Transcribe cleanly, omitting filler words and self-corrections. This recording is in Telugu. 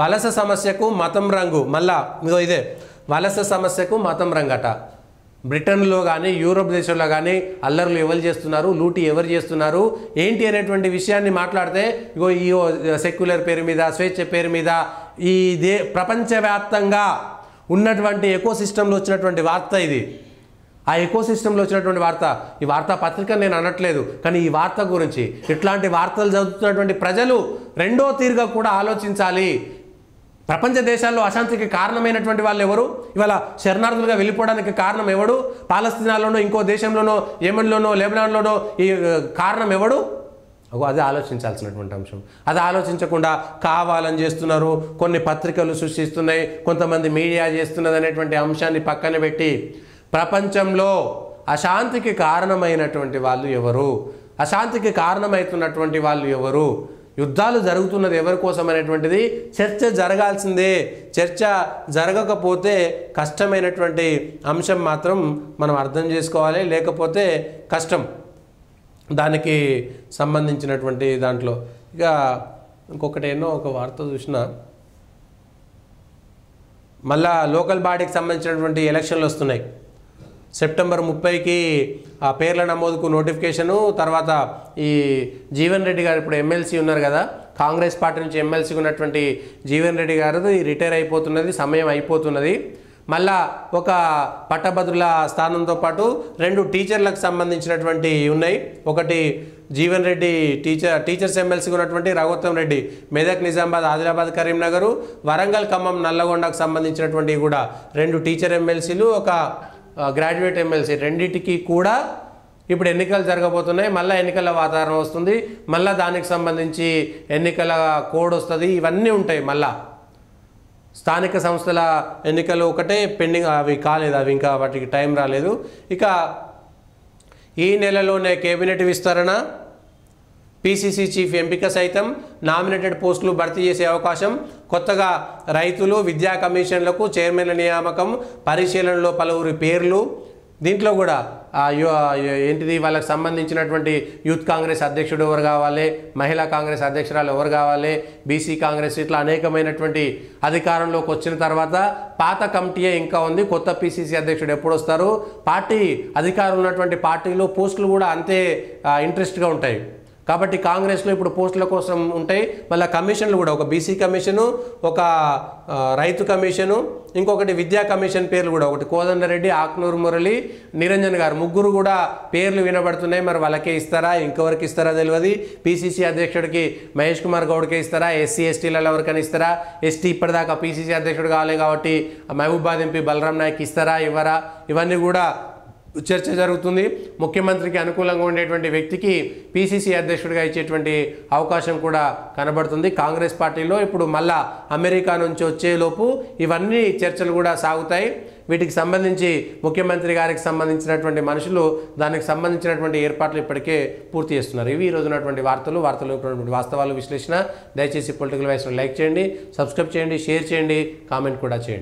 వలస సమస్యకు మతం రంగు మళ్ళా ఇదే వలస సమస్యకు మతం రంగట. బ్రిటన్లో కానీ యూరోప్ దేశంలో కానీ అల్లర్లు ఎవరు చేస్తున్నారు, లూటీ ఎవరు చేస్తున్నారు ఏంటి అనేటువంటి విషయాన్ని మాట్లాడితే ఇగో ఈ సెక్యులర్ పేరు మీద, స్వేచ్ఛ పేరు మీద ఈ ప్రపంచవ్యాప్తంగా ఉన్నటువంటి ఎకోసిస్టంలో వచ్చినటువంటి వార్త ఇది. ఆ ఎకోసిస్టంలో వచ్చినటువంటి వార్త, ఈ వార్తా పత్రిక నేను అనట్లేదు, కానీ ఈ వార్త గురించి ఇట్లాంటి వార్తలు చదువుతున్నటువంటి ప్రజలు రెండో తీరుగా కూడా ఆలోచించాలి. ప్రపంచ దేశాల్లో అశాంతికి కారణమైనటువంటి వాళ్ళు ఎవరు? ఇవాళ శరణార్థులుగా వెళ్ళిపోవడానికి కారణం ఎవడు? పాలస్తీనాలోనో ఇంకో దేశంలోనో యెమెన్లోనో లెబనాన్లోనో ఈ కారణం ఎవడు? అది ఆలోచించాల్సినటువంటి అంశం. అది ఆలోచించకుండా కావాలని చేస్తున్నారు, కొన్ని పత్రికలు సృష్టిస్తున్నాయి, కొంతమంది మీడియా చేస్తున్నది అనేటువంటి అంశాన్ని పక్కన పెట్టి ప్రపంచంలో అశాంతికి కారణమైనటువంటి వాళ్ళు ఎవరు, అశాంతికి కారణమవుతున్నటువంటి వాళ్ళు ఎవరు, యుద్ధాలు జరుగుతున్నది ఎవరి కోసం అనేటువంటిది చర్చ జరగాల్సిందే. చర్చ జరగకపోతే కష్టమైనటువంటి అంశం మాత్రం మనం అర్థం చేసుకోవాలి, లేకపోతే కష్టం. దానికి సంబంధించినటువంటి దాంట్లో ఇక ఇంకొకటి ఒక వార్త చూసిన, మళ్ళా లోకల్ బాడీకి సంబంధించినటువంటి ఎలక్షన్లు వస్తున్నాయి. సెప్టెంబర్ 30కి ఆ పేర్ల నమోదుకు నోటిఫికేషను. తర్వాత ఈ జీవన్ రెడ్డి గారు ఇప్పుడు ఎమ్మెల్సీ ఉన్నారు కదా, కాంగ్రెస్ పార్టీ నుంచి ఎమ్మెల్సీ ఉన్నటువంటి జీవన్ రెడ్డి గారు రిటైర్ అయిపోతున్నది, సమయం అయిపోతున్నది. మళ్ళా ఒక పట్టభద్రుల స్థానంతో పాటు 2 టీచర్లకు సంబంధించినటువంటి ఉన్నాయి. ఒకటి జీవన్ రెడ్డి టీచర్స్ ఎమ్మెల్సీగా ఉన్నటువంటి రఘోత్తమ్ రెడ్డి మెదక్, నిజామాబాద్, ఆదిలాబాద్, కరీంనగర్, వరంగల్, ఖమ్మం, నల్లగొండకు సంబంధించినటువంటి కూడా 2 టీచర్ ఎమ్మెల్సీలు, ఒక గ్రాడ్యుయేట్ ఎమ్మెల్సీ, రెండింటికి కూడా ఇప్పుడు ఎన్నికలు జరగబోతున్నాయి. మళ్ళీ ఎన్నికల వాతావరణం వస్తుంది, మళ్ళీ దానికి సంబంధించి ఎన్నికల కోడ్ వస్తుంది, ఇవన్నీ ఉంటాయి. మళ్ళా స్థానిక సంస్థల ఎన్నికలు ఒకటే పెండింగ్, అవి కాలేదు, అవి ఇంకా వాటికి టైం రాలేదు. ఇక ఈ నెలలోనే కేబినెట్ విస్తరణ, పీసీసీ చీఫ్ ఎంపిక సైతం, నామినేటెడ్ పోస్టులు భర్తీ చేసే అవకాశం, కొత్తగా రైతులు, విద్యా కమిషన్లకు చైర్మన్ల నియామకం, పరిశీలనలో పలువురి పేర్లు. దీంట్లో కూడా ఏంటిది వాళ్ళకి సంబంధించినటువంటి యూత్ కాంగ్రెస్ అధ్యక్షుడు ఎవరు కావాలి, మహిళా కాంగ్రెస్ అధ్యక్షురాలు ఎవరు కావాలి, బీసీ కాంగ్రెస్, ఇట్లా అనేకమైనటువంటి అధికారంలోకి వచ్చిన తర్వాత పాత కమిటీయే ఇంకా ఉంది, కొత్త పీసీసీ అధ్యక్షుడు ఎప్పుడు వస్తారు, పార్టీ అధికారం ఉన్నటువంటి పార్టీలో పోస్టులు కూడా అంతే ఇంట్రెస్ట్గా ఉంటాయి. కాబట్టి కాంగ్రెస్లో ఇప్పుడు పోస్టుల కోసం ఉంటాయి. మళ్ళీ కమిషన్లు కూడా ఒక బీసీ కమిషను, ఒక రైతు కమిషను, ఇంకొకటి విద్యా కమిషన్ పేర్లు కూడా, ఒకటి కోదండరెడ్డి, ఆక్నూరు మురళి, నిరంజన్ గారు, ముగ్గురు కూడా పేర్లు వినబడుతున్నాయి. మరి వాళ్ళకే ఇస్తారా, ఇంకెవరికి ఇస్తారా తెలియదు. పీసీసీ అధ్యక్షుడికి మహేష్ కుమార్ గౌడ్కే ఇస్తారా, ఎస్సీ ఎస్టీలలో ఎవరికైనా ఇస్తారా, ఎస్టీ ఇప్పటిదాకా పీసీసీ అధ్యక్షుడు కావాలి కాబట్టి మహబూబాద్ ఎంపీ బలరాం నాయక్ ఇస్తారా, ఇవ్వరా, ఇవన్నీ కూడా చర్చ జరుగుతుంది. ముఖ్యమంత్రికి అనుకూలంగా ఉండేటువంటి వ్యక్తికి పీసీసీ అధ్యక్షుడిగా ఇచ్చేటువంటి అవకాశం కూడా కనబడుతుంది కాంగ్రెస్ పార్టీలో. ఇప్పుడు మళ్ళా అమెరికా నుంచి వచ్చేలోపు ఇవన్నీ చర్చలు కూడా సాగుతాయి. వీటికి సంబంధించి ముఖ్యమంత్రి గారికి సంబంధించినటువంటి మనుషులు దానికి సంబంధించినటువంటి ఏర్పాట్లు ఇప్పటికే పూర్తి చేస్తున్నారు. ఇవి ఈ రోజు ఉన్నటువంటి వార్తలు వాస్తవాలు విశ్లేషణ. దయచేసి పొలిటికల్ వాయిస్ను లైక్ చేయండి, సబ్స్క్రైబ్ చేయండి, షేర్ చేయండి, కామెంట్ కూడా చేయండి.